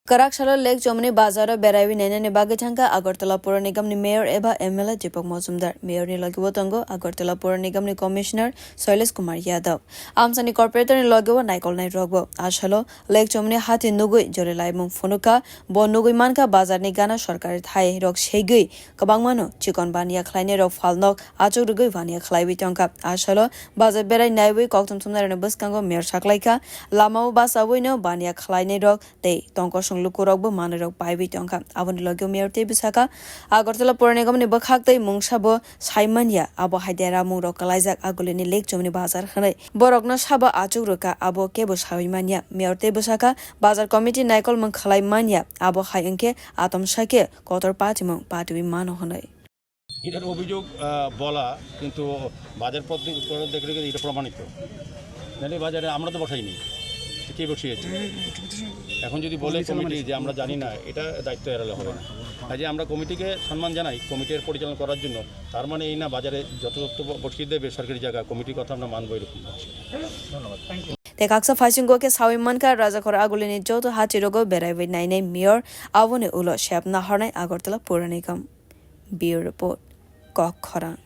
Karakshalo Lake Chowmuhuni bazar berai nainani bagi thangka Agartala Pura Nigam ni mayor eba MLA Deepak Majumdar mayor ni lagibo tongo Agartala Pura Nigam ni commissioner Shailesh Kumar Yadav amsani corporator ni lagibo naikol nai rogbo ashalo Lake Chowmuhuni hati nugui jore laimung phonuka bo nugui manka bazar ni gana sarkari thai rok seigui kabangmano chikon bania khlaine rok falnok achuk rugui bania khlaibi tongka ashalo bazar berai naibui koktum sumnarani buskango mayor saklaika lamao basabuino bania khlaine rok tei tongko lukurok bo manurok paibi tongka aboni logyo mayor te bisaka Agartala Pura Nigam ni bakhak tei mungsabo saimanya abo haidera murok kalaijak agulini Lake Chowmuhuni bazar khanai borokno saba achuk ruka abo kebo saimanya mayor te bisaka bazar committee naikol mung khalai manya abo haingke atom sake kotor patimung patibi mano hanai এটার অভিযোগ বলা কিন্তু বাজার পদ্ধতি দেখলে এটা প্রমাণিত নালে বাজারে আমরা তো বসাইনি কে বসিয়েছে এখন যদি বলে কমিটি যে আমরা জানি না এটা দায়িত্ব এড়ালে হবে না কাজে আমরা কমিটিকে সম্মান জানাই কমিটির পরিচালনা করার জন্য তার মানে এই না বাজারে যত বসিয়ে দেবে সরকারি জায়গা কমিটির কথা আমরা মানব এরকম ধন্যবাদ Tekaksa Fashingo ke Sawimanka Rajakor Agulini Joto Hachirogo berai nainai mayor avone ulo shep na harnai Agartala Pura Nigam Bureau Report Kok Khorang